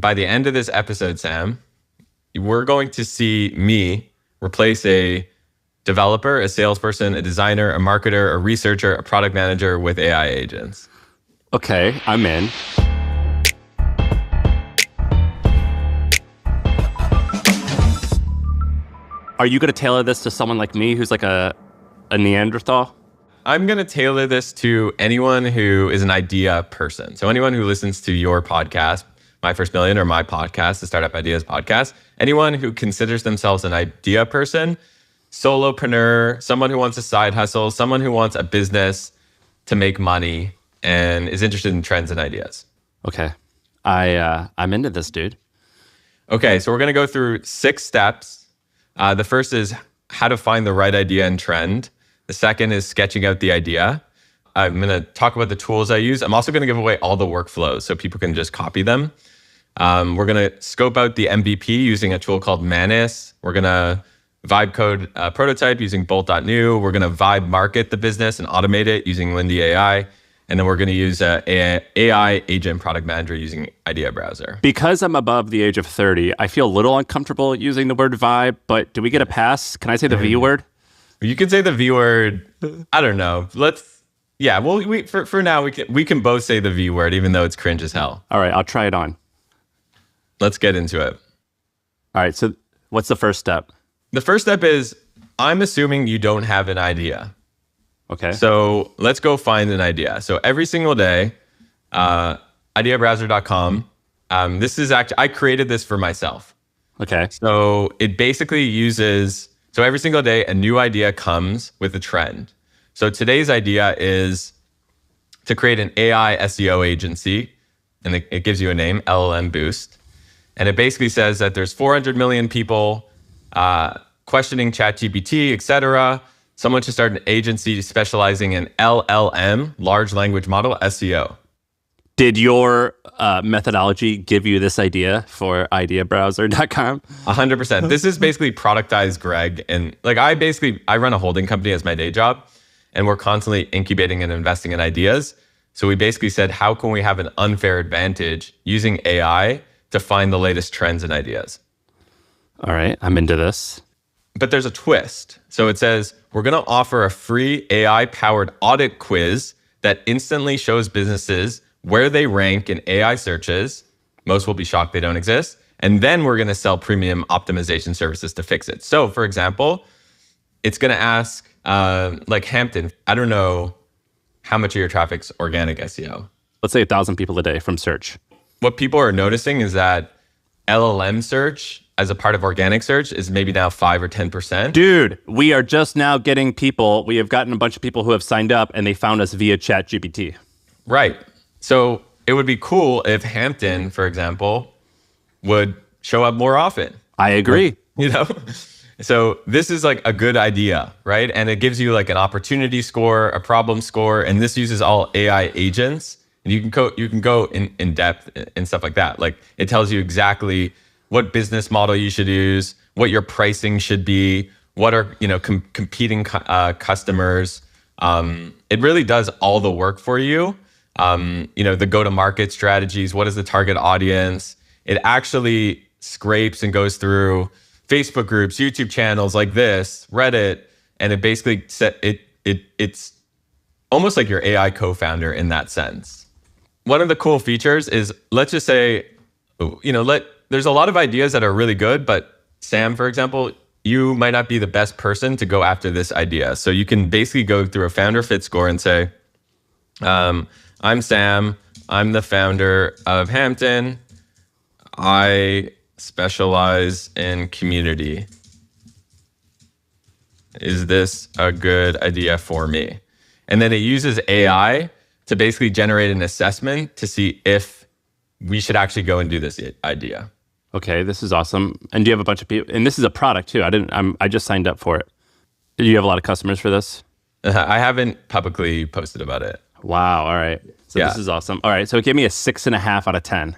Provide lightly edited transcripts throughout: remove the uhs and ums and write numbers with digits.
by the end of this episode, Sam, we're going to see me replace a developer, a salesperson, a designer, a marketer, a researcher, a product manager with AI agents. Okay, I'm in. Are you going to tailor this to someone like me who's like a Neanderthal? I'm going to tailor this to anyone who is an idea person. So anyone who listens to your podcast, My First Million, or my podcast, the Startup Ideas Podcast, anyone who considers themselves an idea person, solopreneur, someone who wants a side hustle, someone who wants a business to make money and is interested in trends and ideas. Okay. I'm into this, dude. Okay, so we're going to go through 6 steps. The first is how to find the right idea and trend. The second is sketching out the idea. I'm going to talk about the tools I use. I'm also going to give away all the workflows so people can just copy them. We're going to scope out the MVP using a tool called Manus. We're going to vibe code prototype using bolt.new. We're going to vibe market the business and automate it using Lindy AI. And then we're going to use an AI agent product manager using Idea Browser. Because I'm above the age of 30, I feel a little uncomfortable using the word vibe, but do we get a pass? Can I say the V word? You can say the V word. I don't know. For now, we can both say the V word, even though it's cringe as hell. All right, I'll try it on. Let's get into it. All right, so what's the first step? The first step is, I'm assuming you don't have an idea. Okay. So let's go find an idea. So every single day, ideabrowser.com. This is actually, I created this for myself. Okay. So it basically uses, so every single day, a new idea comes with a trend. So today's idea is to create an AI SEO agency, and it gives you a name, LLM Boost. And it basically says that there's 400 million people questioning ChatGPT, et cetera. Someone should start an agency specializing in LLM, large language model, SEO. Did your methodology give you this idea for ideabrowser.com? 100%. This is basically productized Greg. And like I run a holding company as my day job, and we're constantly incubating and investing in ideas. So we basically said, how can we have an unfair advantage using AI to find the latest trends and ideas? All right, I'm into this. But there's a twist. So it says, we're going to offer a free AI-powered audit quiz that instantly shows businesses where they rank in AI searches. Most will be shocked they don't exist. And then we're going to sell premium optimization services to fix it. So for example, it's going to ask, like Hampton, I don't know how much of your traffic's organic SEO. Let's say 1,000 people a day from search. What people are noticing is that LLM search as a part of organic search is maybe now 5 or 10%. Dude, we are just now getting people. We have gotten a bunch of people who have signed up and they found us via ChatGPT. Right. So it would be cool if Hampton, for example, would show up more often. I agree. You know? So this is like a good idea, right? And it gives you like an opportunity score, a problem score, and this uses all AI agents. And you can go in depth and stuff like that. Like it tells you exactly what business model you should use, what your pricing should be, what are competing customers. It really does all the work for you. The go-to-market strategies. What is the target audience? It actually scrapes and goes through Facebook groups, YouTube channels like this, Reddit, and it basically it's almost like your AI co-founder in that sense. One of the cool features is, let's just say, there's a lot of ideas that are really good, but Sam, for example, you might not be the best person to go after this idea. So you can basically go through a founder fit score and say, I'm Sam, I'm the founder of Hampton. I specialize in community. Is this a good idea for me? And then it uses AI to basically generate an assessment to see if we should actually go and do this idea. Okay, this is awesome. And do you have a bunch of people? And this is a product too. I just signed up for it. Do you have a lot of customers for this? I haven't publicly posted about it. Wow. All right. So This is awesome. All right. So it gave me a 6.5 out of 10.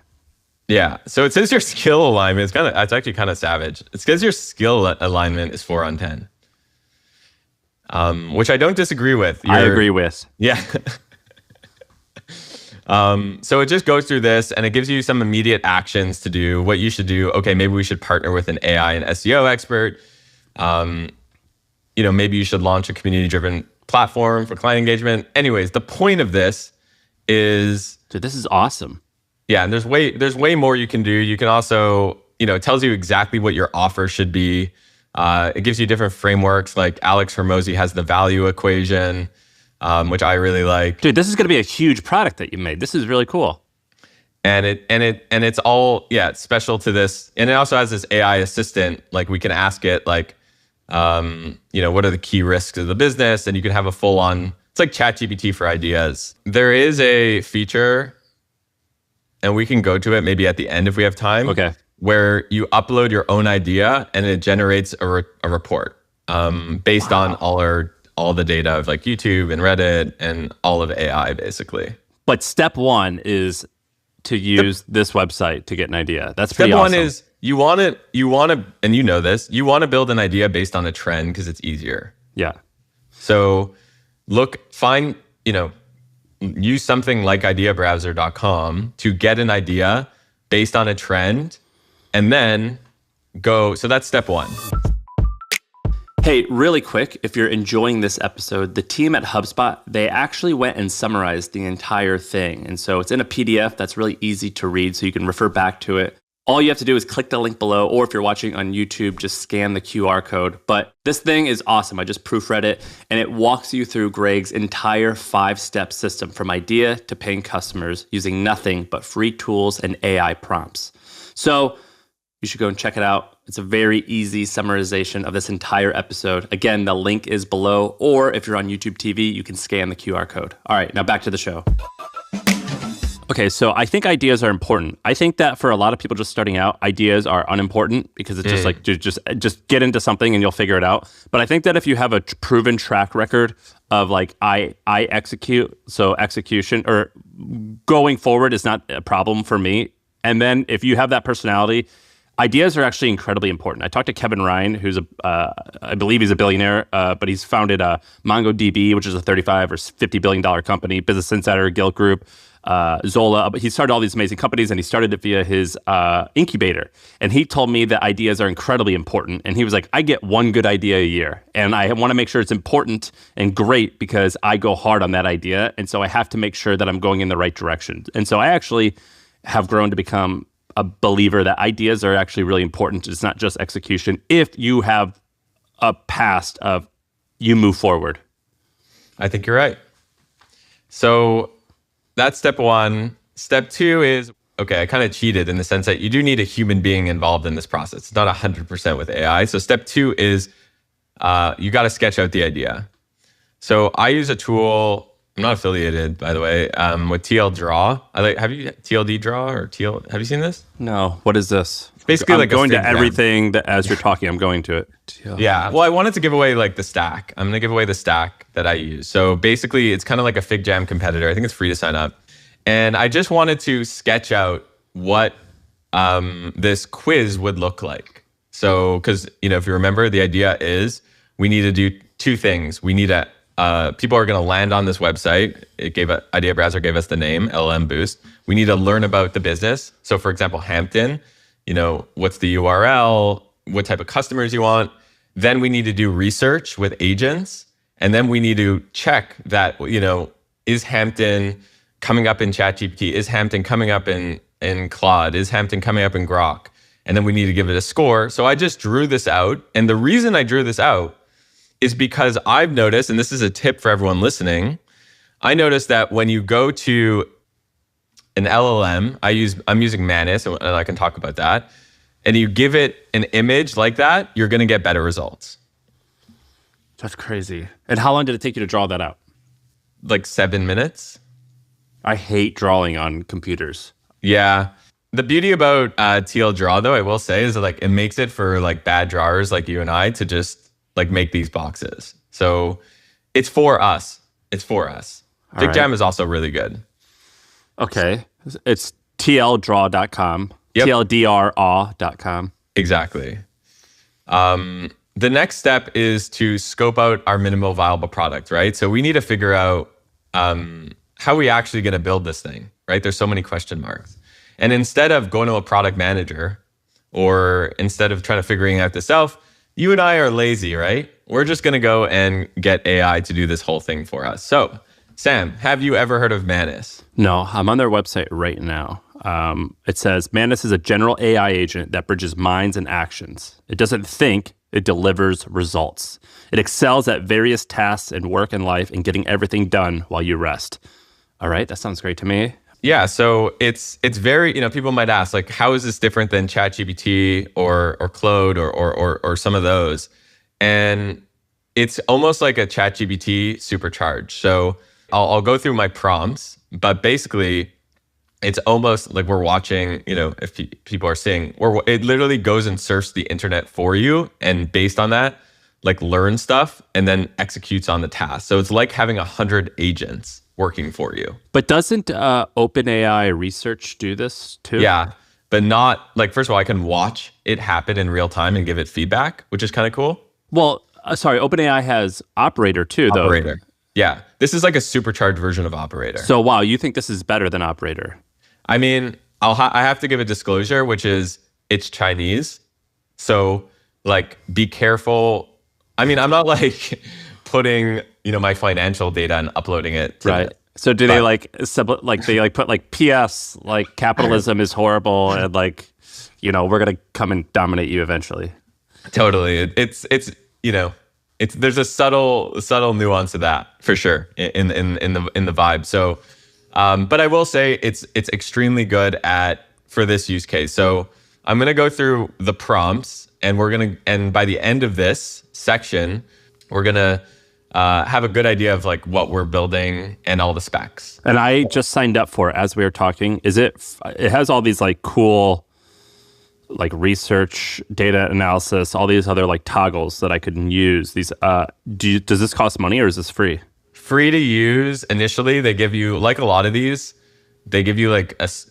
Yeah. So it says your skill alignment. It's actually kind of savage. It says your skill alignment is 4 on 10. Which I don't disagree with. I agree with. Yeah. So it just goes through this and it gives you some immediate actions to do, what you should do. Okay, maybe we should partner with an AI and SEO expert. Maybe you should launch a community-driven platform for client engagement. Anyways, the point of this is, Dude, this is awesome. yeah, and there's way more you can do. You can also, it tells you exactly what your offer should be. It gives you different frameworks. Like Alex Hormozi has the value equation, which I really like. Dude, this is going to be a huge product that you made. This is really cool. And it's all, it's special to this. And it also has this AI assistant. Like we can ask it like, what are the key risks of the business? And you can have a full on, it's like ChatGPT for ideas. There is a feature, and we can go to it maybe at the end if we have time. Okay. Where you upload your own idea and it generates a report based on all the data of like YouTube and Reddit and all of AI basically. But step one is to use this website to get an idea. That's pretty awesome. Step one is you want to, and you know this, you want to build an idea based on a trend because it's easier. Yeah. So use something like ideabrowser.com to get an idea based on a trend and then go. So that's step one. Hey, really quick, if you're enjoying this episode, the team at HubSpot, they actually went and summarized the entire thing. And so it's in a PDF that's really easy to read, so you can refer back to it. All you have to do is click the link below, or if you're watching on YouTube, just scan the QR code. But this thing is awesome. I just proofread it, and it walks you through Greg's entire 5-step system from idea to paying customers using nothing but free tools and AI prompts. So you should go and check it out. It's a very easy summarization of this entire episode. Again, the link is below, or if you're on YouTube TV, you can scan the QR code. All right, now back to the show. Okay, so I think ideas are important. I think that for a lot of people just starting out, ideas are unimportant because it's just like, just get into something and you'll figure it out. But I think that if you have a proven track record of like, I execute, so execution or going forward is not a problem for me. And then if you have that personality, ideas are actually incredibly important. I talked to Kevin Ryan, who's I believe he's a billionaire, but he's founded MongoDB, which is a $35 or $50 billion company, Business Insider, Gilt Group, Zola. But he started all these amazing companies, and he started it via his incubator. And he told me that ideas are incredibly important. And he was like, I get one good idea a year, and I want to make sure it's important and great because I go hard on that idea. And so I have to make sure that I'm going in the right direction. And so I actually have grown to become a believer that ideas are actually really important. It's not just execution. If you have a past of you move forward. I think you're right. So that's step one. Step two is, okay, I kind of cheated in the sense that you do need a human being involved in this process. It's not 100% with AI. So step two is you got to sketch out the idea. So I use a tool, I'm not affiliated, by the way, with TL Draw. Have you TLD Draw or TL? Have you seen this? No. What is this? It's basically I'm like going to everything that as you're talking, I'm going to it. Yeah. Well, I wanted to give away like the stack. I'm going to give away the stack that I use. So basically, it's kind of like a FigJam competitor. I think it's free to sign up. And I just wanted to sketch out what this quiz would look like. So, because if you remember, the idea is we need to do two things. We need a people are going to land on this website. Idea Browser gave us the name, LLM Boost. We need to learn about the business. So for example, Hampton, what's the URL, what type of customers you want. Then we need to do research with agents. And then we need to check that, is Hampton coming up in ChatGPT? Is Hampton coming up in Claude? Is Hampton coming up in Grok? And then we need to give it a score. So I just drew this out. And the reason I drew this out is because I've noticed, and this is a tip for everyone listening, I noticed that when you go to an LLM, I'm using Manus, and I can talk about that, and you give it an image like that, you're going to get better results. That's crazy. And how long did it take you to draw that out? Like 7 minutes. I hate drawing on computers. Yeah. The beauty about TL Draw, though, I will say, is that like it makes it for like bad drawers like you and I to just like make these boxes. So it's for us. It's for us. FigJam is also really good. Okay. It's tldraw.com. Yep. TLDRAW.com. Exactly. The next step is to scope out our minimal viable product, right? So we need to figure out how we actually going to build this thing. right? There's so many question marks. And instead of going to a product manager or instead of trying to figuring out this self, you and I are lazy, right? We're just going to go and get AI to do this whole thing for us. So, Sam, have you ever heard of Manus? No, I'm on their website right now. It says Manus is a general AI agent that bridges minds and actions. It doesn't think, it delivers results. It excels at various tasks in work and life and getting everything done while you rest. All right, that sounds great to me. Yeah, so it's very, people might ask, like, how is this different than ChatGPT or Claude or some of those? And it's almost like a ChatGPT supercharged. So I'll go through my prompts, but basically it's almost like we're watching, if people are seeing, it literally goes and surfs the internet for you, and based on that, like learns stuff and then executes on the task. So it's like having 100 agents working for you. But doesn't OpenAI research do this too? Yeah, but not like, first of all, I can watch it happen in real time and give it feedback, which is kind of cool. Well, sorry, OpenAI has Operator too, though. Operator. Yeah, this is like a supercharged version of Operator. So, wow, you think this is better than Operator? I mean, I have to give a disclosure, which is it's Chinese. So, like, be careful. I mean, I'm not like putting, my financial data and uploading it to right. So do they put like PS, like capitalism is horrible and like, we're going to come and dominate you eventually. Totally. It's there's a subtle nuance to that for sure in the vibe. So, but I will say it's extremely good for this use case. So I'm going to go through the prompts and by the end of this section, we're going to have a good idea of like what we're building and all the specs. And I just signed up for it as we were talking. It has all these like cool, like research, data analysis, all these other like toggles that I could use. These, does this cost money or is this free? Free to use initially. They give you, like a lot of these, they give you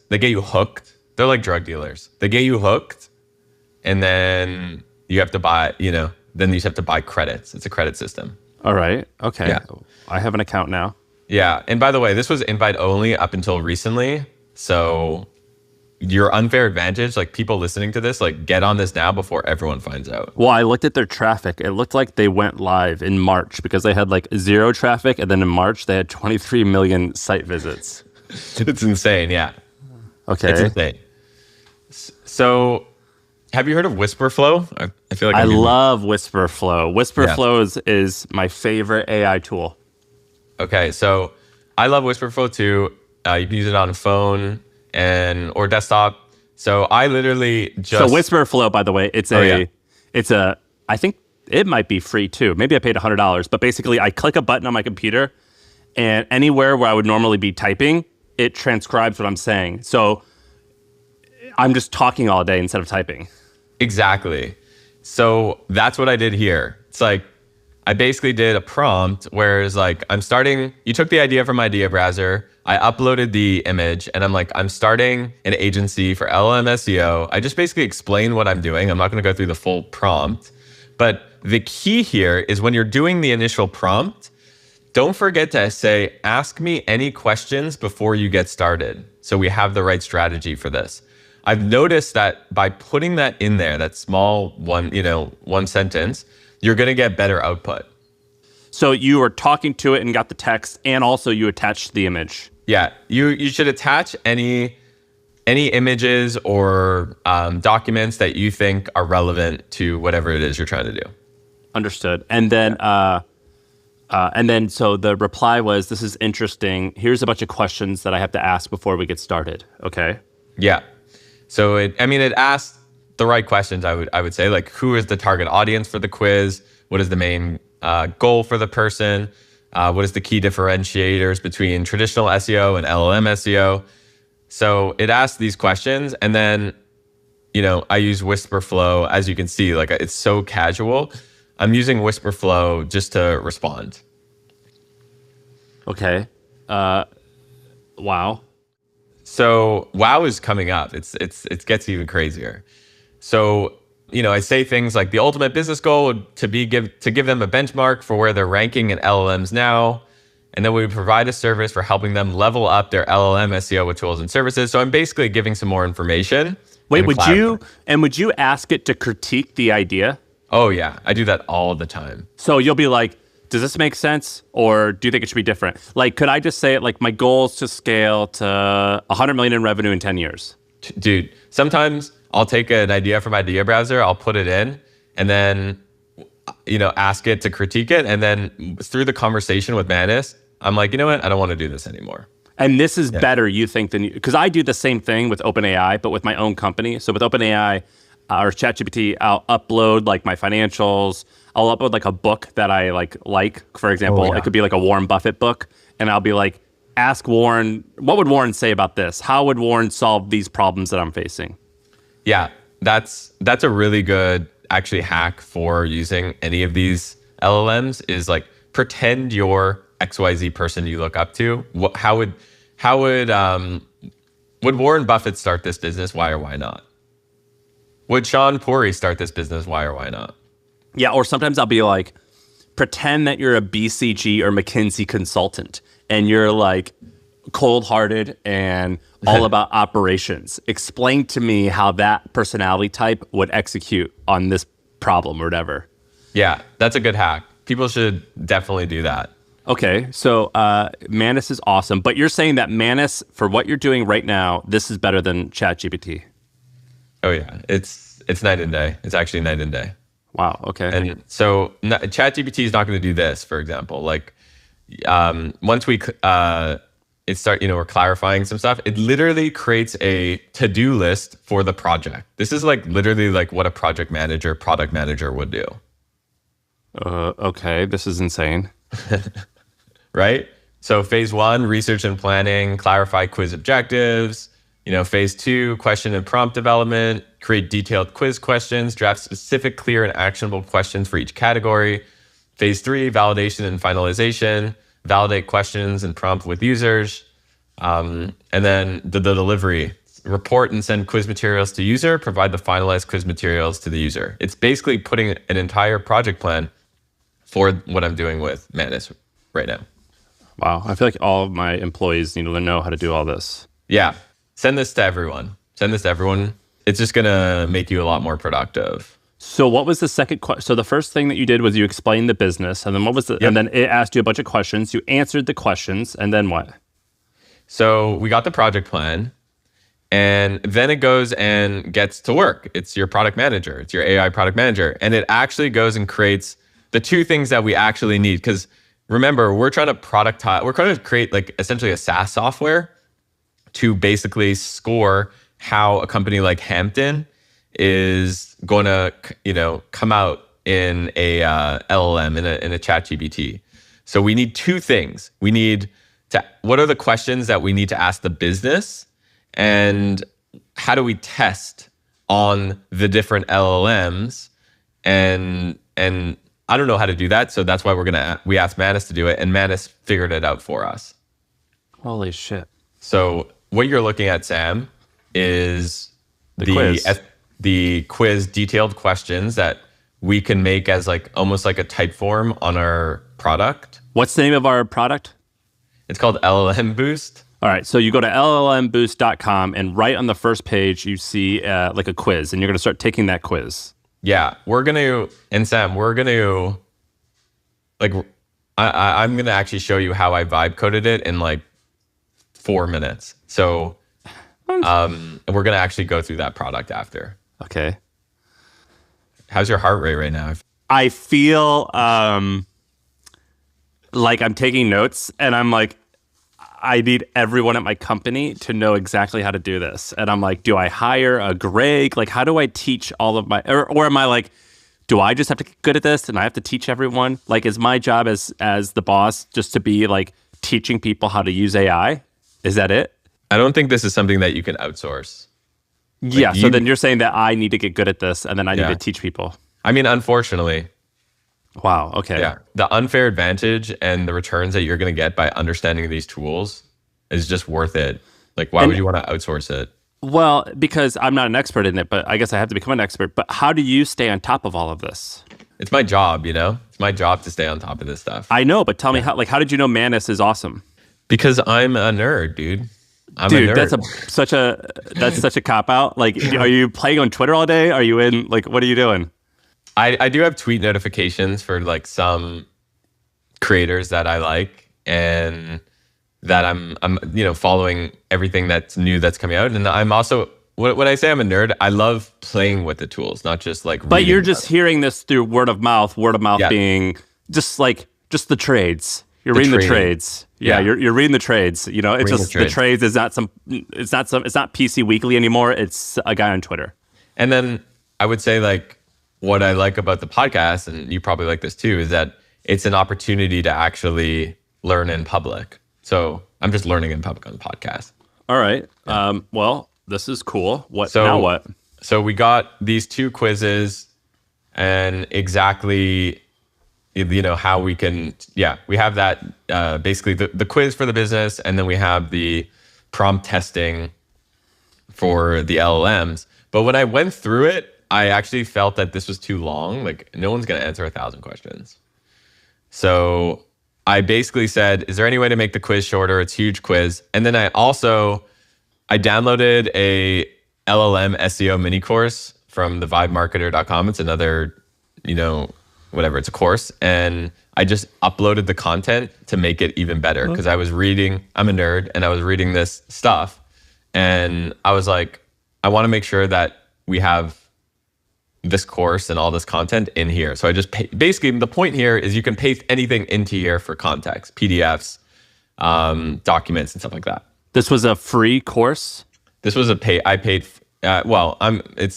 they get you hooked. They're like drug dealers. They get you hooked, and then you have to buy, then you have to buy credits. It's a credit system. All right. Okay. Yeah. I have an account now. Yeah. And by the way, this was invite only up until recently. So your unfair advantage, like people listening to this, like get on this now before everyone finds out. Well, I looked at their traffic. It looked like they went live in March because they had like 0 traffic. And then in March, they had 23 million site visits. It's insane. Yeah. Okay. It's insane. So have you heard of Whisperflow? I feel like I love Whisperflow. Whisperflow is my favorite AI tool. Okay. So I love Whisperflow too. You can use it on a phone or desktop. So I literally just... So Whisperflow, by the way, it's I think it might be free too. Maybe I paid $100, but basically I click a button on my computer and anywhere where I would normally be typing, it transcribes what I'm saying. So I'm just talking all day instead of typing. Exactly. So that's what I did here. It's like, I basically did a prompt where it's like, you took the idea from Idea Browser, I uploaded the image, and I'm like, I'm starting an agency for LLM SEO. I just basically explain what I'm doing. I'm not going to go through the full prompt. But the key here is when you're doing the initial prompt, don't forget to say, ask me any questions before you get started. So we have the right strategy for this. I've noticed that by putting that in there, that small one sentence, you're going to get better output. So you were talking to it and got the text, and also you attached the image. Yeah, you should attach any images or documents that you think are relevant to whatever it is you're trying to do. Understood. And then, so the reply was, "This is interesting. Here's a bunch of questions that I have to ask before we get started." Okay. Yeah. So it asked the right questions. I would say, like, who is the target audience for the quiz? What is the main goal for the person? What is the key differentiators between traditional SEO and LLM SEO? So it asked these questions, and then, I use Whisperflow. As you can see, like, it's so casual. I'm using Whisperflow just to respond. Okay. Wow. So wow is coming up. It gets even crazier. So, I say things like the ultimate business goal would to give them a benchmark for where they're ranking in LLMs now. And then we provide a service for helping them level up their LLM SEO with tools and services. So I'm basically giving some more information. Wait, would you ask it to critique the idea? Oh yeah, I do that all the time. So you'll be like, does this make sense? Or do you think it should be different? Like, could I just say it like my goal is to scale to 100 million in revenue in 10 years? Dude, sometimes I'll take an idea from Idea Browser, I'll put it in, and then, ask it to critique it. And then through the conversation with Manus, I'm like, you know what? I don't want to do this anymore. And this is better, you think, than you, because I do the same thing with OpenAI, but with my own company. So with OpenAI or ChatGPT, I'll upload like my financials. I'll upload like a book that I like. For example, it could be like a Warren Buffett book, and I'll be like, ask Warren, what would Warren say about this? How would Warren solve these problems that I'm facing? Yeah, that's a really good actually hack for using any of these LLMs is like pretend you're XYZ person you look up to. How would Warren Buffett start this business? Why or why not? Would Shaan Puri start this business? Why or why not? Yeah, or sometimes I'll be like, pretend that you're a BCG or McKinsey consultant and you're like cold-hearted and all about operations. Explain to me how that personality type would execute on this problem or whatever. Yeah, that's a good hack. People should definitely do that. Okay, so Manus is awesome, but you're saying that Manus, for what you're doing right now, this is better than ChatGPT. Oh yeah, it's night and day. It's actually night and day. Wow. Okay. And so ChatGPT is not going to do this, for example. Like once we we're clarifying some stuff. It literally creates a to-do list for the project. This is like literally like what a product manager would do. Okay, this is insane. Right? So phase 1, research and planning, clarify quiz objectives. Phase 2, question and prompt development, create detailed quiz questions, draft specific, clear, and actionable questions for each category. Phase 3, validation and finalization, validate questions and prompt with users. And then the delivery, report and send quiz materials to user, provide the finalized quiz materials to the user. It's basically putting an entire project plan for what I'm doing with Manus right now. Wow. I feel like all of my employees need to know how to do all this. Yeah. Send this to everyone. It's just going to make you a lot more productive. So what was the second question? So the first thing that you did was you explained the business, and then what was the? Yep. And then it asked you a bunch of questions. You answered the questions, and then what? So we got the project plan, and then it goes and gets to work. It's your product manager. It's your AI product manager, and it actually goes and creates the two things that we actually need. Because remember, we're trying to create like essentially a SaaS software to basically score how a company like Hampton is going to, come out in a LLM, in a ChatGPT. So we need two things. What are the questions that we need to ask the business, and how do we test on the different LLMs? And I don't know how to do that, so that's why we asked Manus to do it, and Manus figured it out for us. Holy shit! So what you're looking at, Sam, is the quiz detailed questions that we can make as like almost like a type form on our product. What's the name of our product? It's called LLM Boost. All right, so you go to llmboost.com, and right on the first page you see like a quiz, and you're going to start taking that quiz. Yeah, I'm going to actually show you how I vibe coded it in like 4 minutes. So we're going to actually go through that product after. Okay. How's your heart rate right now? I feel like I'm taking notes, and I'm like, I need everyone at my company to know exactly how to do this. And I'm like, do I hire a Greg? Like, how do I teach all of my, or am I like, do I just have to get good at this and I have to teach everyone? Like, is my job as the boss just to be like teaching people how to use AI? Is that it? I don't think this is something that you can outsource. Yeah. So then you're saying that I need to get good at this, and then I need to teach people. I mean, unfortunately. Wow. Okay. Yeah. The unfair advantage and the returns that you're going to get by understanding these tools is just worth it. Like, why would you want to outsource it? Well, because I'm not an expert in it, but I guess I have to become an expert. But how do you stay on top of all of this? it's my job, It's my job to stay on top of this stuff. I know, but tell me how did you know Manus is awesome? Because I'm a nerd, dude. I'm a Dude, nerd. that's such a cop out. Like, are you playing on Twitter all day? Are you in, like, what are you doing? I do have tweet notifications for like some creators that I like, and that I'm following everything that's new that's coming out. And I'm also, when I say I'm a nerd, I love playing with the tools, not just like But you're reading just hearing this through word of mouth Yeah. being just the trades. You're The reading the trading. trades. Yeah, Yeah. you're reading the trades. It's Reading just the the trades. trades is it's not PC Weekly anymore. It's a guy on Twitter. And then I would say, like, what I like about the podcast, and you probably like this too, is that it's an opportunity to actually learn in public. So I'm just learning in public on the podcast. All right. Well, this is cool. So Now what? So we got these 2 quizzes, and exactly, how we can, we have that, basically the quiz for the business, and then we have the prompt testing for the LLMs. But when I went through it, I actually felt that this was too long. Like, no one's going to answer 1,000 questions. So I basically said, is there any way to make the quiz shorter? It's a huge quiz. And then I downloaded a LLM SEO mini course from thevibemarketer.com. It's another, whatever, it's a course. And I just uploaded the content to make it even better, because I'm a nerd, and I was reading this stuff. And I was like, I want to make sure that we have this course and all this content in here. So I just basically, the point here is you can paste anything into here for context, PDFs, documents, and stuff like that. This was a free course? This was it's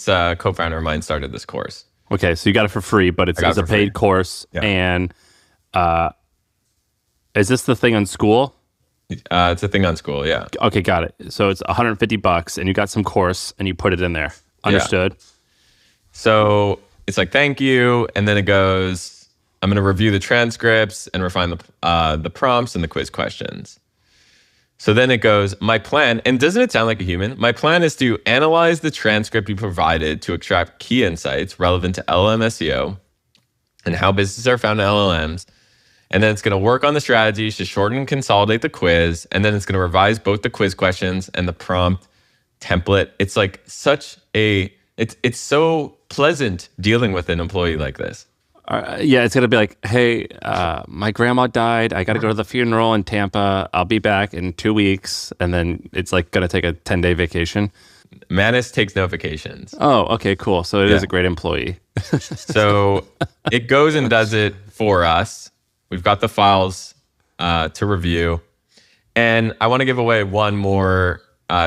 a co-founder of mine started this course. Okay, so you got it for free, but it's a paid course. Yeah. And is this the thing on School? It's a thing on School, yeah. Okay, got it. So it's $150, and you got some course, and you put it in there. Understood. Yeah. So it's like, thank you. And then it goes, I'm going to review the transcripts and refine the prompts and the quiz questions. So then it goes, my plan, and doesn't it sound like a human? My plan is to analyze the transcript you provided to extract key insights relevant to LLM SEO and how businesses are found in LLMs. And then it's going to work on the strategies to shorten and consolidate the quiz. And then it's going to revise both the quiz questions and the prompt template. It's like it's so pleasant dealing with an employee like this. Yeah, it's going to be like, hey, my grandma died. I got to go to the funeral in Tampa. I'll be back in 2 weeks. And then it's like going to take a 10-day vacation. Manus takes no vacations. Oh, okay, cool. So it is a great employee. So it goes and does it for us. We've got the files to review. And I want to give away one more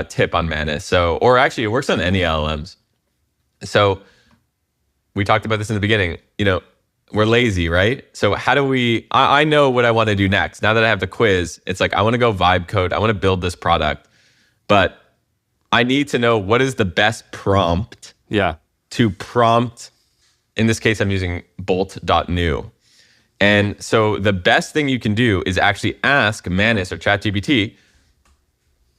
tip on Manus. Or actually, it works on any LLMs. So we talked about this in the beginning. We're lazy, right? So how do we, I know what I want to do next. Now that I have the quiz, it's like, I want to go vibe code. I want to build this product, but I need to know what is the best prompt to prompt. In this case, I'm using bolt.new. And so the best thing you can do is actually ask Manus or ChatGPT,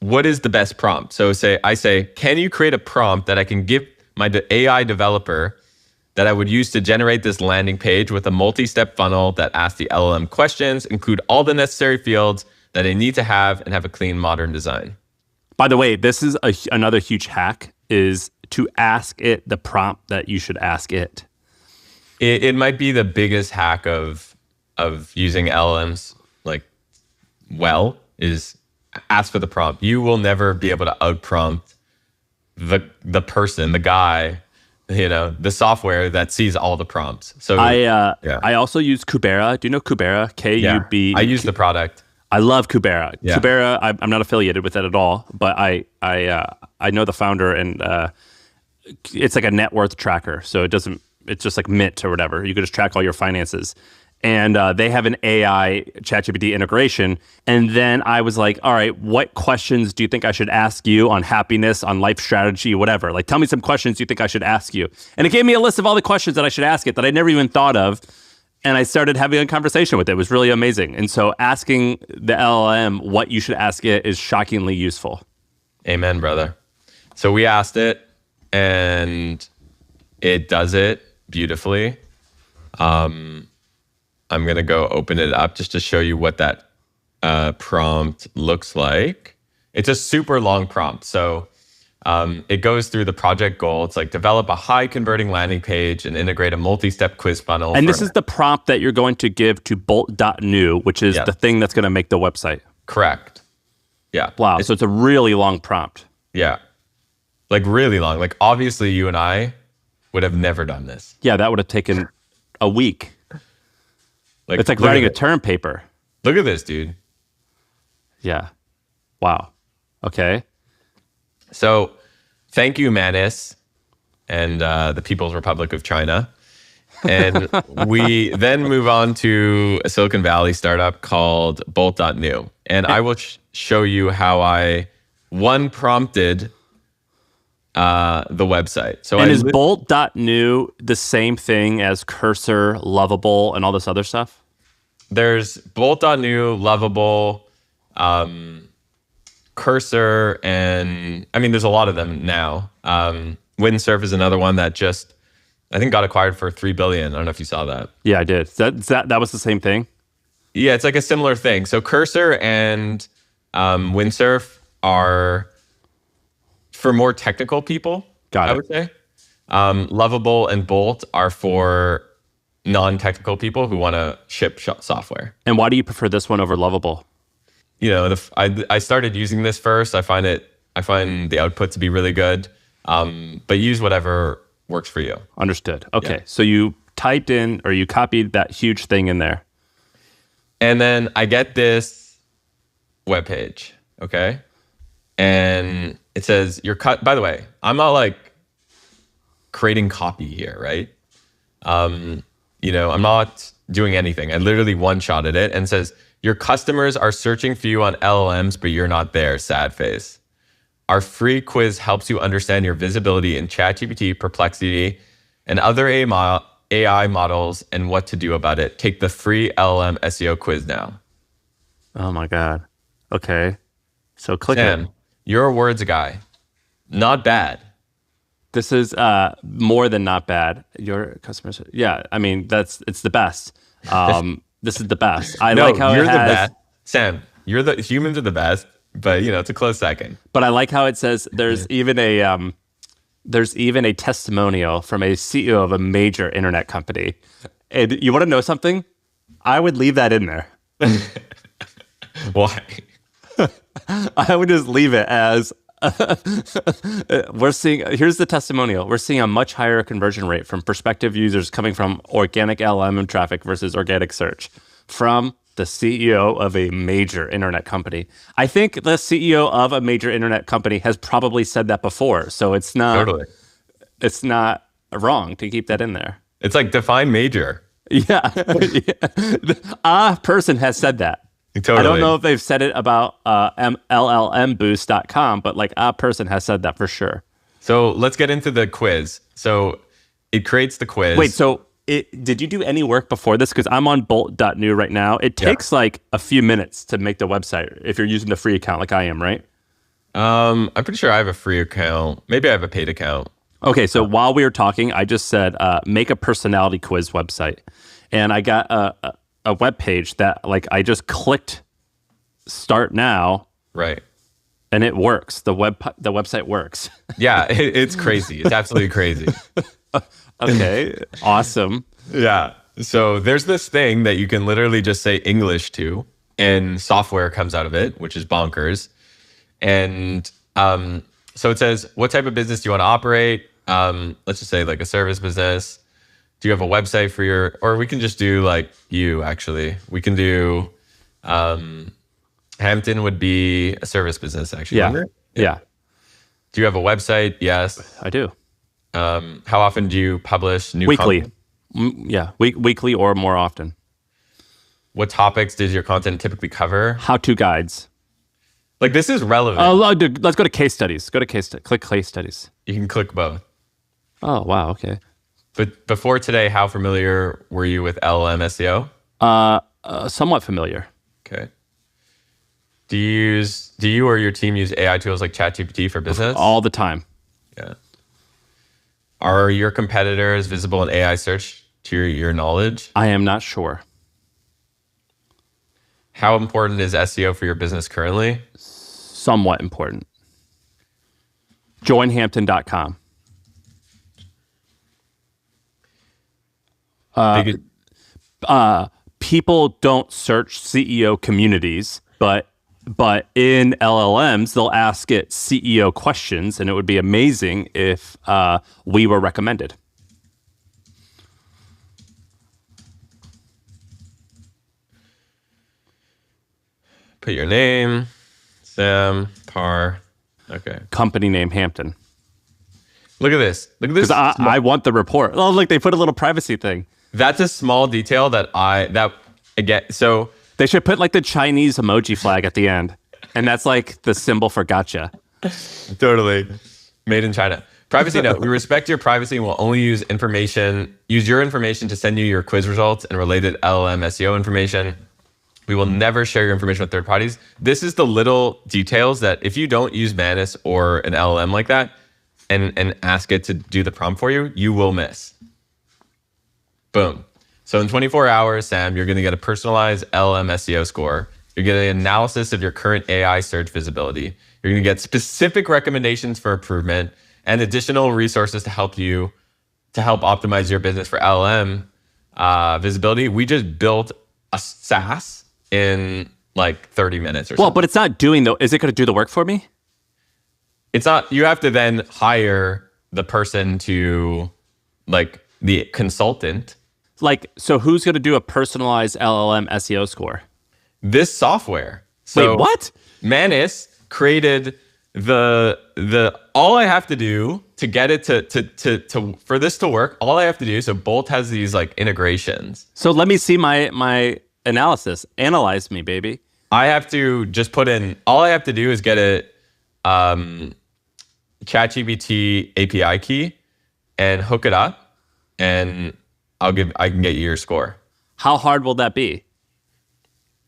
what is the best prompt? So I say, can you create a prompt that I can give my AI developer that I would use to generate this landing page with a multi-step funnel that asks the LLM questions, include all the necessary fields that I need to have, and have a clean, modern design. By the way, this is another huge hack, is to ask it the prompt that you should ask it. It might be the biggest hack of using LLMs is ask for the prompt. You will never be able to out-prompt the person, the guy, the software that sees all the prompts. So I also use Kubera. Do you know Kubera? K-U-B. I use the product. I love Kubera. Yeah. Kubera, I'm not affiliated with it at all, but I know the founder, and it's like a net worth tracker. So it's just like Mint or whatever. You could just track all your finances. And they have an AI ChatGPT integration. And then I was like, all right, what questions do you think I should ask you on happiness, on life strategy, whatever? Like, tell me some questions you think I should ask you. And it gave me a list of all the questions that I should ask it that I never even thought of. And I started having a conversation with it. It was really amazing. And so asking the LLM what you should ask it is shockingly useful. Amen, brother. So we asked it, and it does it beautifully. I'm going to go open it up just to show you what that prompt looks like. It's a super long prompt. So it goes through the project goal. It's like develop a high converting landing page and integrate a multi-step quiz funnel. And this is the prompt that you're going to give to bolt.new, which is the thing that's going to make the website. Correct. Yeah. Wow. So it's a really long prompt. Yeah. Like really long. Like obviously you and I would have never done this. Yeah, that would have taken a week. Like it's like writing a term paper. Look at this, dude. Yeah. Wow. Okay. So thank you, Manis, and the People's Republic of China. And we then move on to a Silicon Valley startup called Bolt.new. And I will show you how I, prompted the website. So is Bolt.new the same thing as Cursor, Lovable, and all this other stuff? There's Bolt.new, Lovable, Cursor, and I mean, there's a lot of them now. Windsurf is another one that just, I think, got acquired for $3 billion. I don't know if you saw that. Yeah, I did. That was the same thing? Yeah, it's like a similar thing. So Cursor and Windsurf are for more technical people, I would say. Lovable and Bolt are for non-technical people who want to ship software. And why do you prefer this one over Lovable? You know, I started using this first. I find the output to be really good. But use whatever works for you. Understood. Okay. Yeah. So you typed in, or you copied that huge thing in there. And then I get this webpage. Okay. And it says you're cut. By the way, I'm not like creating copy here, right? You know, I'm not doing anything. I literally one-shotted it and says, your customers are searching for you on LLMs, but you're not there. Sad face. Our free quiz helps you understand your visibility in ChatGPT, Perplexity, and other AI models and what to do about it. Take the free LLM SEO quiz now. Oh my God. Okay. So click Sam, it. You're a words guy. Not bad. This is more than not bad. Your customers, yeah. I mean, it's the best. This is the best. I like how you're it has, the best. Sam, humans are the best, but you know it's a close second. But I like how it says there's even a testimonial from a CEO of a major internet company. And you want to know something? I would leave that in there. Why? I would just leave it as here's the testimonial. We're seeing a much higher conversion rate from prospective users coming from organic LLM traffic versus organic search from the CEO of a major internet company. I think the CEO of a major internet company has probably said that before. So it's not wrong to keep that in there. It's like define major. Yeah. A person has said that. Totally. I don't know if they've said it about LLMboost.com, but like a person has said that for sure. So let's get into the quiz. So it creates the quiz. Wait, so did you do any work before this? Because I'm on bolt.new right now. It takes like a few minutes to make the website if you're using the free account like I am, right? I'm pretty sure I have a free account. Maybe I have a paid account. Okay, so while we were talking, I just said, make a personality quiz website. And I got a web page that like I just clicked start now. Right. And it works. The website works. Yeah, it's crazy. It's absolutely crazy. Okay, awesome. Yeah. So there's this thing that you can literally just say English to, and software comes out of it, which is bonkers. And so it says, what type of business do you want to operate? Let's just say like a service business. Do you have a website for or we can just do like you, actually. We can do, Hampton would be a service business, actually. Yeah. Do you have a website? Yes. I do. How often do you publish new Weekly. Content? Weekly or more often. What topics does your content typically cover? How-to guides. Like this is relevant. Let's go to case studies. Click case studies. You can click both. Oh, wow. Okay. But before today, how familiar were you with LLM SEO? Somewhat familiar. Okay. Do you or your team use AI tools like ChatGPT for business? All the time. Yeah. Are your competitors visible in AI search to your knowledge? I am not sure. How important is SEO for your business currently? Somewhat important. Joinhampton.com. People don't search CEO communities, but in LLMs, they'll ask it CEO questions, and it would be amazing if we were recommended. Put your name, Sam, Par. Okay. Company name Hampton. Look at this. Look at this. Because I want the report. Oh, look, they put a little privacy thing. That's a small detail that again. So they should put like the Chinese emoji flag at the end, and that's like the symbol for gotcha. Totally. Made in China. Privacy note. We respect your privacy and will only use your information to send you your quiz results and related LLM SEO information. We will never share your information with third parties. This is the little details that if you don't use Manus or an LLM like that and ask it to do the prompt for you, you will miss. Boom. So in 24 hours, Sam, you're going to get a personalized LLM SEO score. You're getting an analysis of your current AI search visibility. You're going to get specific recommendations for improvement and additional resources to help optimize your business for LLM visibility. We just built a SaaS in like 30 minutes or something. Well, but it's not doing though. Is it going to do the work for me? It's not. You have to then hire the person to, like, the consultant. Like, so who's going to do a personalized LLM SEO score? This software. So wait, what? Manus created the all I have to do to get it to for this to work, all I have to do, so Bolt has these like integrations. So let me see my analysis. Analyze me, baby. I have to just put in, all I have to do is get a ChatGPT API key and hook it up, and I can get you your score. How hard will that be?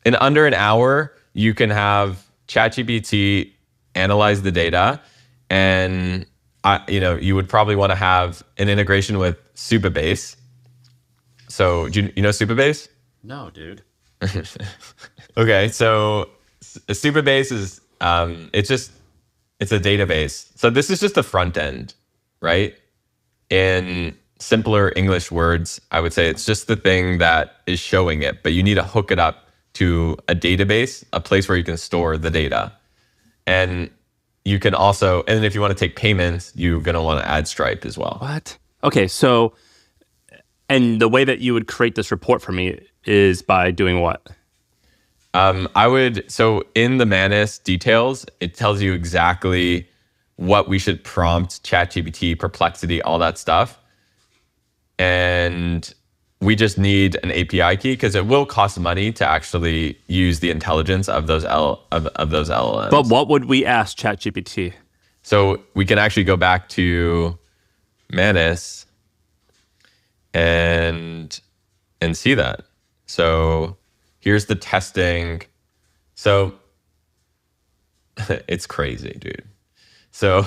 In under an hour, you can have ChatGPT analyze the data, and you would probably want to have an integration with Supabase. So do you know Supabase? No, dude. Okay, so Supabase is it's a database. So this is just the front end, right? In simpler English words, I would say it's just the thing that is showing it, but you need to hook it up to a database, a place where you can store the data. And you can also, and if you want to take payments, you're going to want to add Stripe as well. What? Okay, so, and the way that you would create this report for me is by doing what? So in the Manus details, it tells you exactly what we should prompt ChatGPT, Perplexity, all that stuff. And we just need an API key because it will cost money to actually use the intelligence of those LLMs. But what would we ask ChatGPT? So we can actually go back to Manus and see that. So here's the testing. So it's crazy, dude. So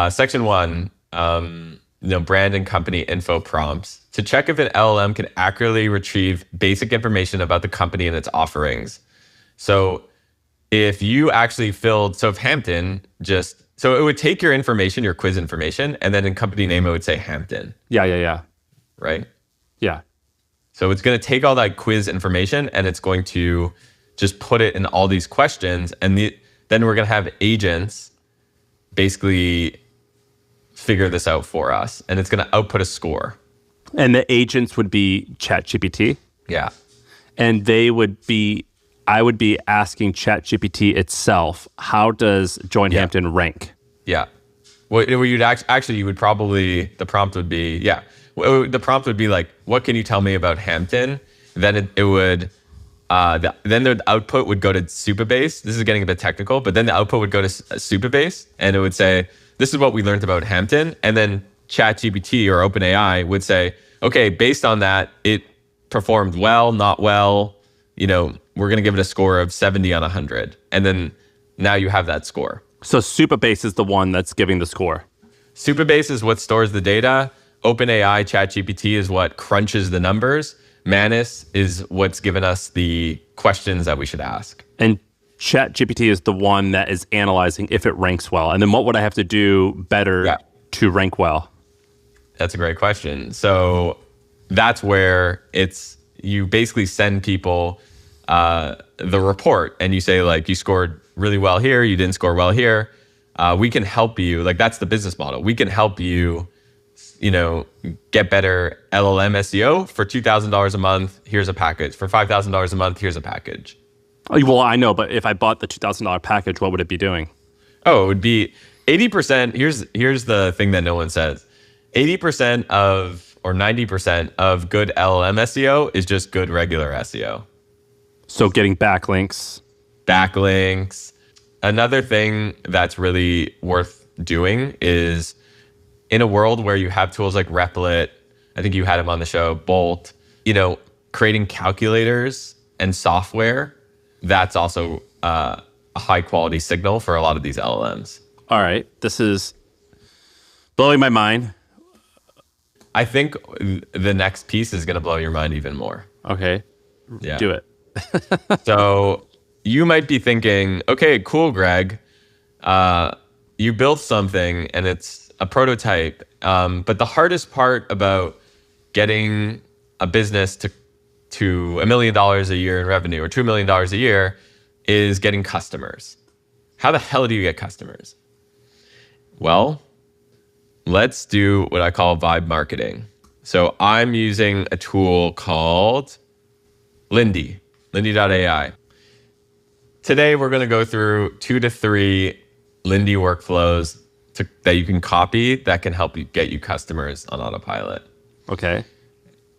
section 1, brand and company info prompts to check if an LLM can accurately retrieve basic information about the company and its offerings. So if you actually if Hampton so it would take your information, your quiz information, and then in company name, it would say Hampton. Yeah. Right? Yeah. So it's going to take all that quiz information and it's going to just put it in all these questions. And then we're going to have agents basically figure this out for us. And it's going to output a score. And the agents would be ChatGPT? Yeah. And I would be asking ChatGPT itself, how does Join Hampton rank? Yeah. Well, you would probably, the prompt would be, the prompt would be like, what can you tell me about Hampton? Then it would, then the output would go to Supabase. This is getting a bit technical, but then the output would go to Supabase and it would say, this is what we learned about Hampton. And then ChatGPT or OpenAI would say, okay, based on that, it performed well, not well. We're going to give it a score of 70 on 100. And then now you have that score. So Supabase is the one that's giving the score. Supabase is what stores the data. OpenAI ChatGPT is what crunches the numbers. Manus is what's given us the questions that we should ask. And ChatGPT is the one that is analyzing if it ranks well. And then what would I have to do better to rank well? That's a great question. So that's where you basically send people the report and you say like, you scored really well here, you didn't score well here. We can help you. Like that's the business model. We can help you, get better LLM SEO for $2,000 a month. Here's a package. For $5,000 a month, here's a package. Oh, well, I know, but if I bought the $2,000 package, what would it be doing? Oh, it would be 80%. Here's the thing that no one says. 80% or 90% of good LLM SEO is just good regular SEO. So getting backlinks. Another thing that's really worth doing is in a world where you have tools like Replit, I think you had him on the show, Bolt, creating calculators and software, that's also a high quality signal for a lot of these LLMs. All right. This is blowing my mind. I think the next piece is going to blow your mind even more. Okay. Yeah. Do it. So you might be thinking, okay, cool, Greg. You built something and it's a prototype. But the hardest part about getting a business to $1 million a year in revenue or $2 million a year is getting customers. How the hell do you get customers? Well, let's do what I call vibe marketing. So I'm using a tool called Lindy.ai. Today, we're going to go through 2 to 3 Lindy workflows that you can copy that can help you get you customers on autopilot. Okay.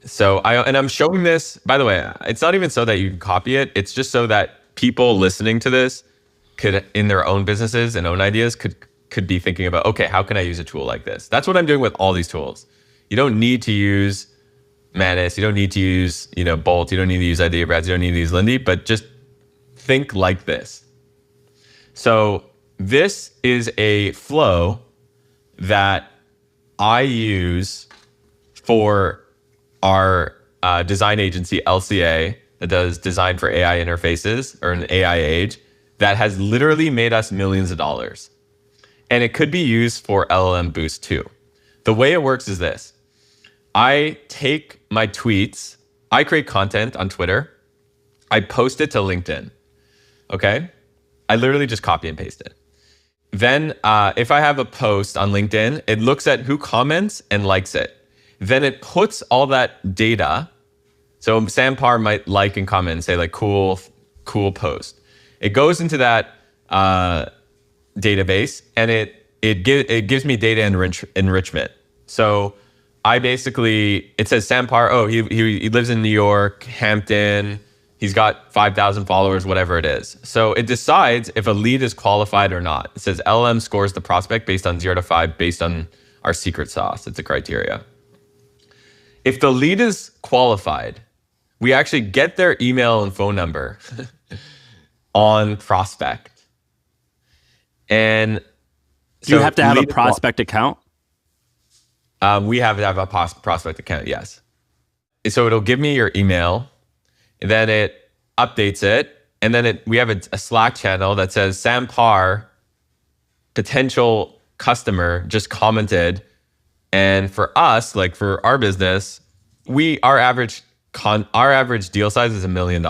So I'm showing this, by the way, it's not even so that you can copy it. It's just so that people listening to this could, in their own businesses and own ideas, could be thinking about, okay, how can I use a tool like this? That's what I'm doing with all these tools. You don't need to use Manus. You don't need to use, Bolt. You don't need to use IdeaBrads. You don't need to use Lindy, but just think like this. So this is a flow that I use for our design agency, LCA, that does design for AI interfaces or an AI age, that has literally made us millions of dollars. And it could be used for LLM Boost too. The way it works is this. I take my tweets, I create content on Twitter, I post it to LinkedIn, okay? I literally just copy and paste it. Then if I have a post on LinkedIn, it looks at who comments and likes it. Then it puts all that data. So Sam Parr might like and comment and say like, cool post. It goes into that database and it gives me data enrichment. So it says Sam Parr, he lives in New York, Hampton, he's got 5,000 followers, whatever it is. So it decides if a lead is qualified or not. It says LLM scores the prospect based on 0 to 5 based on our secret sauce. It's a criteria. If the lead is qualified, we actually get their email and phone number on prospect. And do you have to have a prospect account? We have to have a prospect account, yes. So it'll give me your email, and then it updates it, and then we have a Slack channel that says Sam Parr, potential customer, just commented. And for us, like for our business, our average deal size is $1 million.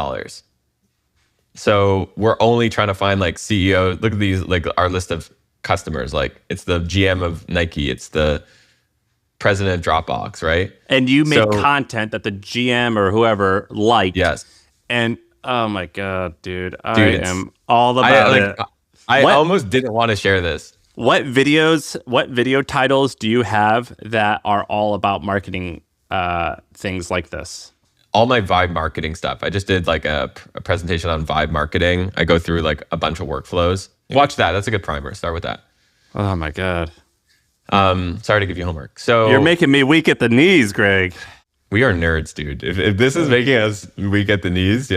So we're only trying to find like CEO. Look at these, like our list of customers. Like it's the GM of Nike. It's the president of Dropbox, right? And you make content that the GM or whoever liked. Yes. And oh my God, dude, I am all about it. I almost didn't want to share this. What video titles do you have that are all about marketing things like this? All my vibe marketing stuff. I just did like a presentation on vibe marketing. I go through like a bunch of workflows. Watch that. That's a good primer. Start with that. Oh my God. Sorry to give you homework. So you're making me weak at the knees, Greg. We are nerds, dude. If this is making us weak at the knees,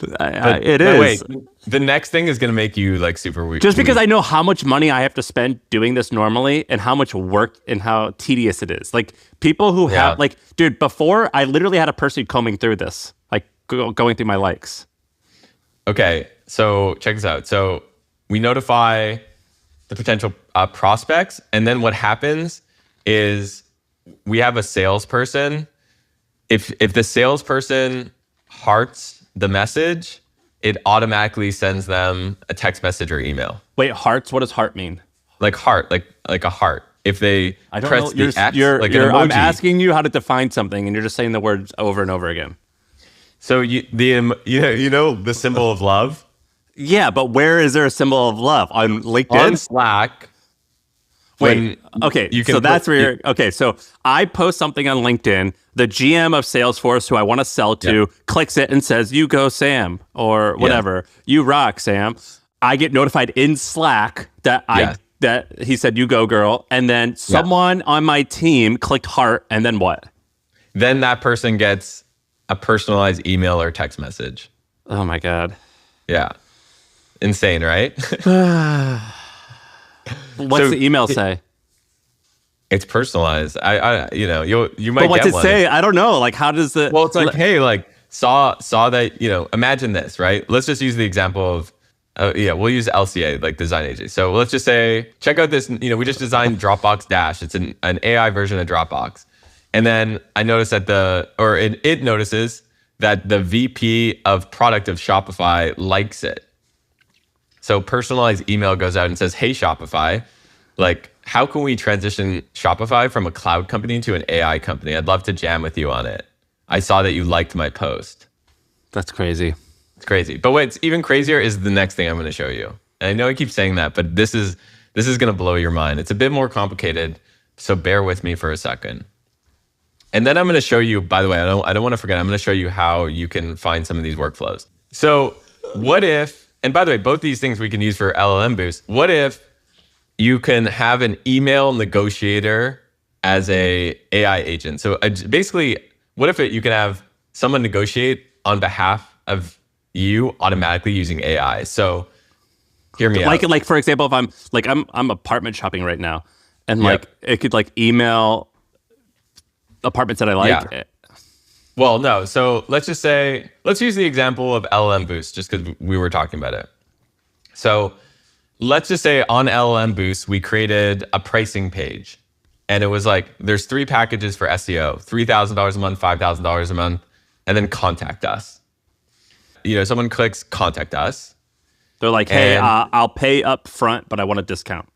It but is. wait, the next thing is going to make you like super weak. Just because I know how much money I have to spend doing this normally and how much work and how tedious it is. Like people who Yeah. have, like, dude, before I literally had a person combing through this, like going through my likes. Okay, so check this out. So we notify the potential prospects, and then what happens is we have a salesperson. If the salesperson hearts the message, it automatically sends them a text message or email. Wait, hearts? What does heart mean? Like heart, like a heart. If they I don't press know. the X, like an you're, I'm emoji. asking you how to define something, and you're just saying the words over and over again. So you know the symbol of love Yeah, but where is there a symbol of love? On LinkedIn? on Slack. Wait, okay, you can so that's put- where you're, okay, so I post something on LinkedIn, the GM of Salesforce who I want to sell to clicks it and says, "You go, Sam," or whatever. "You rock, Sam." I get notified in Slack that that he said, "You go, girl," and then someone on my team clicked heart, and then what? Then that person gets a personalized email or text message. Oh my God. Yeah. Insane, right? What's So the email say? It's personalized. You might But what's get it one. say? I don't know. Like, how does the... Well, it's like, hey, like saw that, imagine this, right? Let's just use the example of, we'll use LCA, like design agency. So let's just say, check out this, we just designed Dropbox Dash. It's an AI version of Dropbox. And then I noticed that it notices that the VP of product of Shopify likes it. So personalized email goes out and says, "Hey, Shopify, like, how can we transition Shopify from a cloud company to an AI company? I'd love to jam with you on it. I saw that you liked my post." That's crazy. It's crazy. But what's even crazier is the next thing I'm going to show you. And I know I keep saying that, but this is going to blow your mind. It's a bit more complicated, so bear with me for a second. And then I'm going to show you, by the way, I don't want to forget, I'm going to show you how you can find some of these workflows. So what if, and by the way, both these things we can use for LLM Boost. What if you can have an email negotiator as a AI agent? So basically, what if you can have someone negotiate on behalf of you automatically using AI? So hear me out. Like for example, if I'm apartment shopping right now, and like it could like email apartments that I like. Yeah. Well, no. So let's use the example of LLM Boost just because we were talking about it. So let's just say on LLM Boost, we created a pricing page, and it was like, there's 3 packages for SEO, $3,000 a month, $5,000 a month, and then contact us. Someone clicks contact us. They're like, "Hey, I'll pay up front, but I want a discount."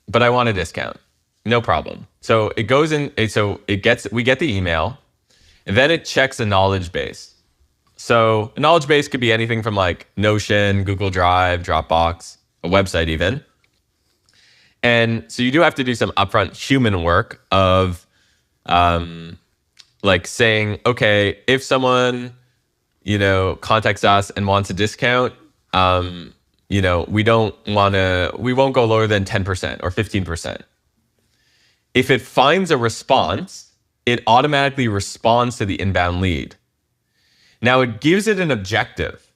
But I want a discount. No problem. So it goes in. So we get the email, and then it checks a knowledge base. So a knowledge base could be anything from like Notion, Google Drive, Dropbox, a website even. And so you do have to do some upfront human work of like saying, okay, if someone, contacts us and wants a discount, we won't go lower than 10% or 15%. If it finds a response, it automatically responds to the inbound lead. Now it gives it an objective.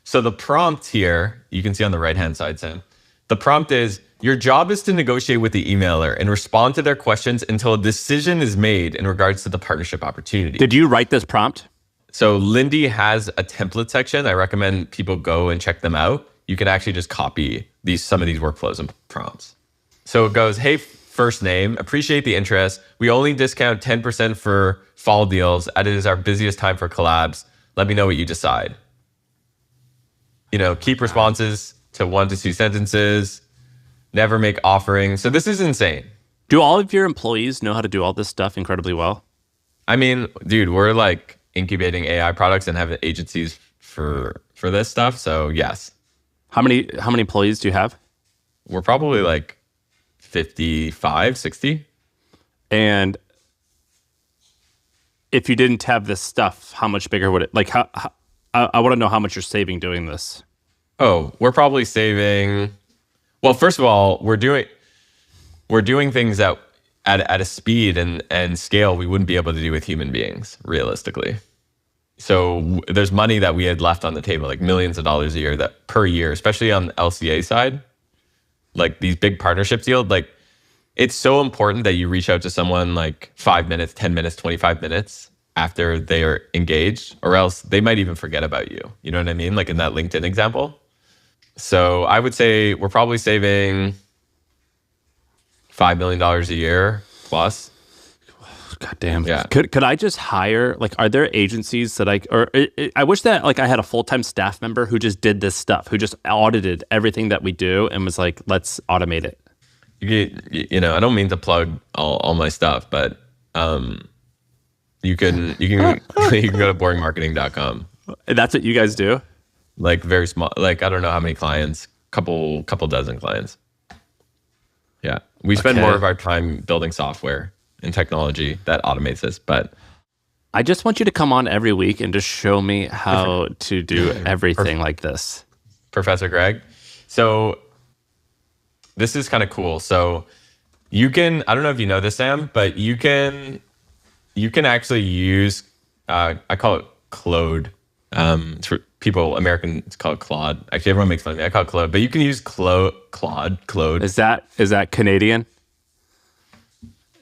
So the prompt here, you can see on the right-hand side, Sam, the prompt is, your job is to negotiate with the emailer and respond to their questions until a decision is made in regards to the partnership opportunity. Did you write this prompt? So Lindy has a template section. I recommend people go and check them out. You can actually just copy some of these workflows and prompts. So it goes, "Hey, first name, appreciate the interest. We only discount 10% for fall deals, as it is our busiest time for collabs. Let me know what you decide." Keep responses to 1 to 2 sentences. Never make offerings. So this is insane. Do all of your employees know how to do all this stuff incredibly well? I mean, dude, we're like incubating AI products and have agencies for this stuff. So yes. How many employees do you have? We're probably like 55, 60. And if you didn't have this stuff, how much bigger would it? Like, how I want to know how much you're saving doing this. Oh, we're probably saving. Well, first of all, we're doing things that at a speed and scale we wouldn't be able to do with human beings, realistically. there's money that we had left on the table, like millions of dollars a year that per year, especially on the LCA side, like these big partnership deals, like it's so important that you reach out to someone like 5 minutes, 10 minutes, 25 minutes after they are engaged, or else they might even forget about you. You know what I mean? Like in that LinkedIn example. So I would say we're probably saving $5 million a year plus. God damn. Yeah. Could I just hire, like, are there agencies that I wish that like I had a full-time staff member who just did this stuff, who just audited everything that we do and was like, let's automate it. I don't mean to plug all my stuff, but you can you can go to boringmarketing.com. That's what you guys do? Like very small, like I don't know how many clients, couple dozen clients. Yeah. We spend more of our time building software and technology that automates this, but I just want you to come on every week and just show me how to do everything like this. Professor Greg. So this is kind of cool. So you can, I don't know if you know this, Sam, but you can actually use, I call it Claude. It's for people, Americans call it Claude. Actually, everyone makes fun of me. I call it Claude, but you can use Claude. Is that Canadian?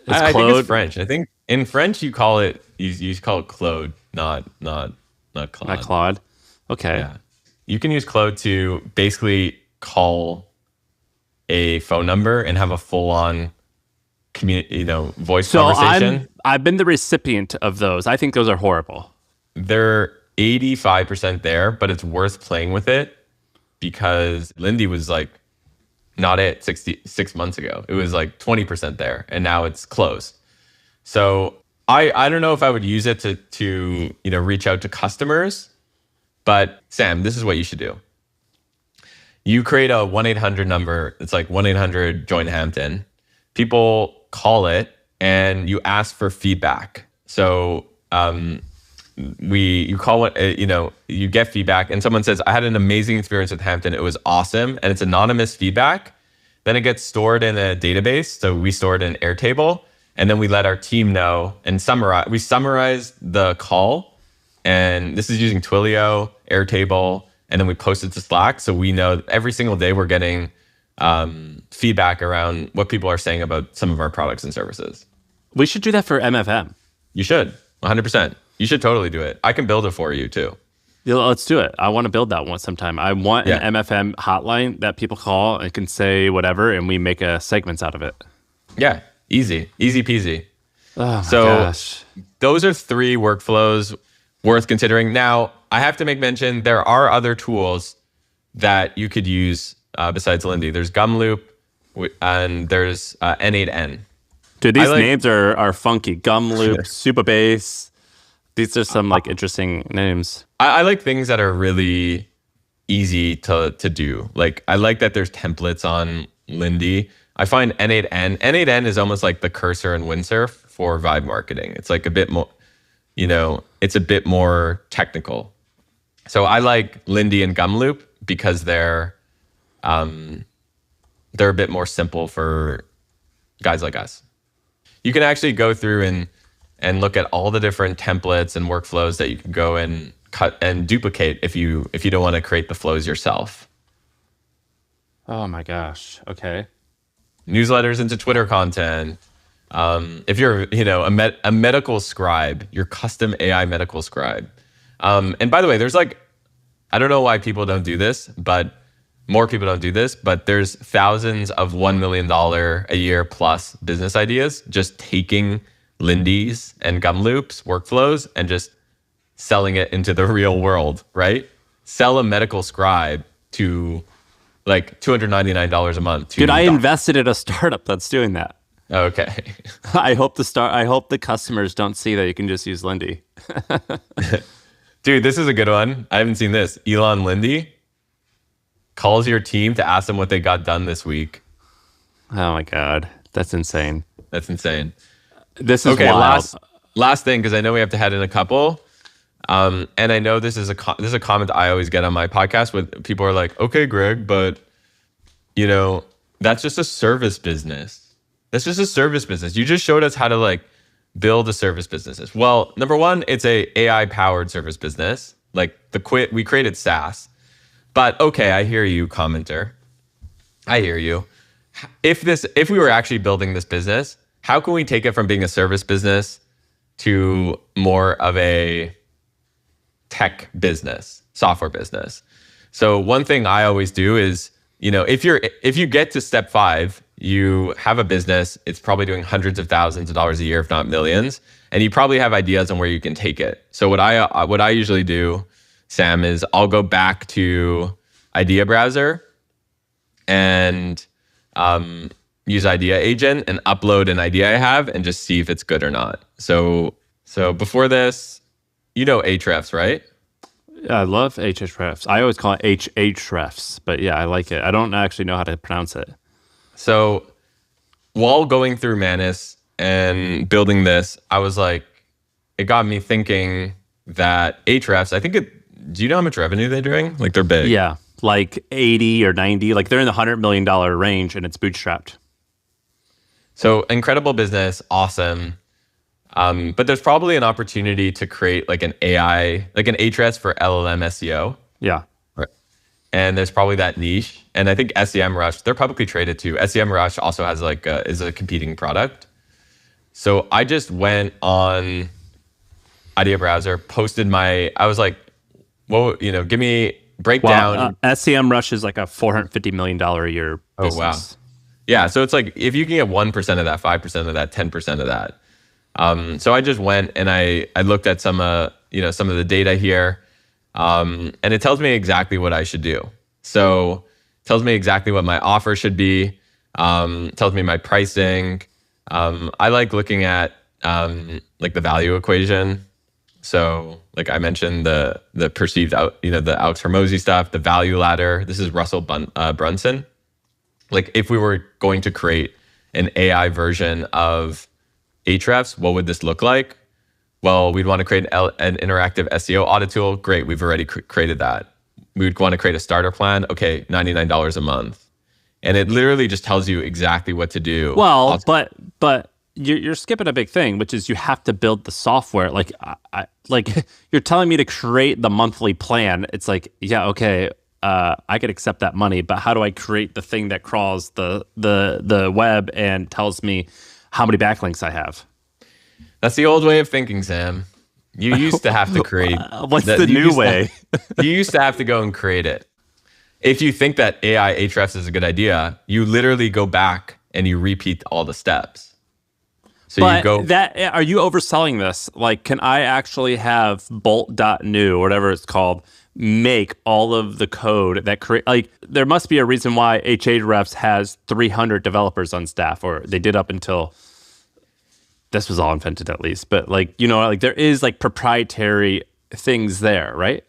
I think it's French. I think in French you call it Claude, not Claude. Not Claude. Okay. Yeah. You can use Claude to basically call a phone number and have a full-on voice conversation. I've been the recipient of those. I think those are horrible. They're 85% there, but it's worth playing with it because Lindy was like not at 6 months ago. It was like 20% there, and now it's closed. So I don't know if I would use it to reach out to customers, but Sam, this is what you should do. You create a 1-800 number. It's like 1-800-JOIN-HAMPTON. People call it, and you ask for feedback. So you call it, you get feedback, and someone says, I had an amazing experience with Hampton. It was awesome. And it's anonymous feedback. Then it gets stored in a database. So we store it in Airtable, and then we let our team know and we summarize the call. And this is using Twilio, Airtable, and then we post it to Slack. So we know every single day we're getting feedback around what people are saying about some of our products and services. We should do that for MFM. You should, 100%. You should totally do it. I can build it for you too. Yeah, let's do it. I want to build that one sometime. I want an MFM hotline that people call and can say whatever, and we make segments out of it. Yeah, easy peasy. Oh my gosh. Those are 3 workflows worth considering. Now, I have to make mention, there are other tools that you could use besides Lindy. There's Gumloop and there's N8N. Dude, these names are funky. Gumloop, Supabase. These are some interesting names. I like things that are really easy to do. Like I like that there's templates on Lindy. I find N8N is almost like the cursor and windsurf for vibe marketing. It's like a bit more, it's a bit more technical. So I like Lindy and Gumloop because they're a bit more simple for guys like us. You can actually go through and look at all the different templates and workflows that you can go and cut and duplicate if you don't want to create the flows yourself. Oh my gosh. Okay. Newsletters into Twitter content. If you're a medical scribe, your custom AI medical scribe. And by the way, there's I don't know why people don't do this, but more people don't do this, but there's thousands of $1 million a year plus business ideas just taking Lindy's and Gumloop's workflows and just selling it into the real world, right? Sell a medical scribe to like $299 a month. Dude, I invested in a startup that's doing that. Okay. I hope the customers don't see that you can just use Lindy. Dude, this is a good one. I haven't seen this. Elon Lindy calls your team to ask them what they got done this week. Oh my God. That's insane. That's insane. This is wild. Last thing, because I know we have to head in a couple. And I know this is a comment I always get on my podcast with people are like, okay, Greg, but that's just a service business. That's just a service business. You just showed us how to build a service business? Well, number one, it's a AI powered service business. Like we created SaaS. But okay, I hear you, commenter. I hear you. If we were actually building this business, how can we take it from being a service business to more of a tech business, software business? So one thing I always do is, if you get to step 5, you have a business, it's probably doing hundreds of thousands of dollars a year, if not millions, and you probably have ideas on where you can take it. So what I usually do, Sam, is I'll go back to Idea Browser and use Idea Agent and upload an idea I have and just see if it's good or not. So before this, Ahrefs, right? Yeah, I love Ahrefs. I always call it Ahrefs, but yeah, I like it. I don't actually know how to pronounce it. So while going through Manus and building this, I was like, it got me thinking that Ahrefs, do you know how much revenue they're doing? Like they're big. Yeah, like 80 or 90, like they're in the $100 million range and it's bootstrapped. So incredible business, awesome. But there's probably an opportunity to create like an AI, like an Ahrefs for LLM SEO. Yeah. Right. And there's probably that niche. And I think SEMrush, they're publicly traded too. SEMrush also has is a competing product. So I just went on Idea Browser, I was like, well, give me breakdown. SEMrush is like a $450 million a year business. Oh, wow. Yeah. So it's like, if you can get 1% of that, 5% of that, 10% of that. So I just went and I looked at some of the data here, and it tells me exactly what I should do. So it tells me exactly what my offer should be, tells me my pricing. I like looking at like the value equation. So like I mentioned the perceived the Alex Hormozy stuff, the value ladder. This is Russell Brunson. Like if we were going to create an AI version of Ahrefs, what would this look like? Well, we'd want to create an interactive SEO audit tool. Great, we've already created that. We would want to create a starter plan. Okay, $99 a month. And it literally just tells you exactly what to do. Well, but you're skipping a big thing, which is you have to build the software. Like, like you're telling me to create the monthly plan. It's like, yeah, okay, I could accept that money, but how do I create the thing that crawls the web and tells me how many backlinks I have? That's the old way of thinking, Sam. You used to have to create. What's the new way? You used to have to go and create it. If you think that AI Ahrefs is a good idea, you literally go back and you repeat all the steps. So but you go. Are you overselling this? Like, can I actually have bolt.new or whatever it's called make all of the code that create? Like, there must be a reason why Ahrefs has 300 developers on staff, or they did up until this was all invented at least. But like, like there is like proprietary things there, right?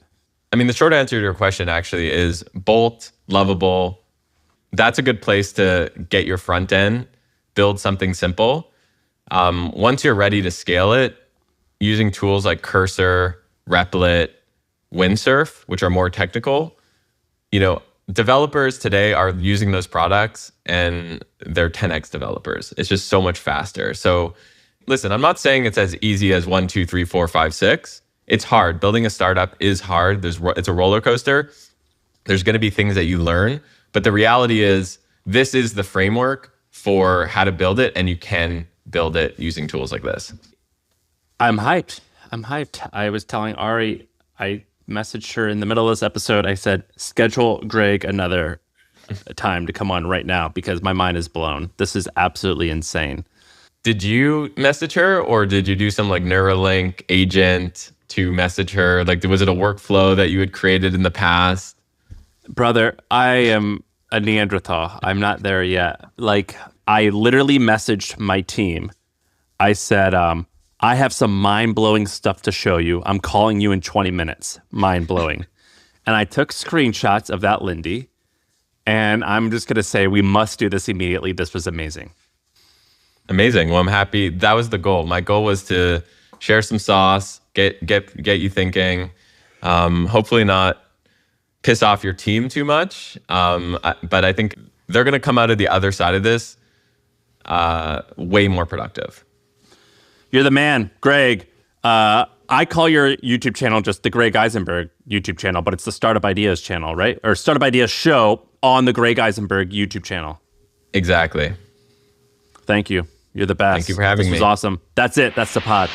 I mean, the short answer to your question actually is Bolt, Lovable. That's a good place to get your front end, build something simple. Once you're ready to scale it, using tools like Cursor, Replit, Windsurf, which are more technical, developers today are using those products and they're 10x developers. It's just so much faster. So listen, I'm not saying it's as easy as 1, 2, 3, 4, 5, 6. It's hard. Building a startup is hard. It's a roller coaster. There's going to be things that you learn, but the reality is this is the framework for how to build it, and you can build it using tools like this. I'm hyped. I was telling Ari, I messaged her in the middle of this episode. I said, schedule Greg another time to come on right now because my mind is blown. This is absolutely insane. Did you message her, or did you do some like Neuralink agent to message her? Like, was it a workflow that you had created in the past? Brother, I am a Neanderthal. I'm not there yet. Like, I literally messaged my team. I said, I have some mind-blowing stuff to show you. I'm calling you in 20 minutes. Mind-blowing. And I took screenshots of that Lindy, and I'm just going to say we must do this immediately. This was amazing. Amazing. Well, I'm happy. That was the goal. My goal was to share some sauce, get you thinking. Hopefully not piss off your team too much. But I think they're going to come out of the other side of this way more productive. You're the man, Greg. I call your YouTube channel just the Greg Eisenberg YouTube channel, but it's the Startup Ideas channel, right? Or Startup Ideas show on the Greg Eisenberg YouTube channel. Exactly. Thank you. You're the best. Thank you for having me. This was awesome. That's it. That's the pod.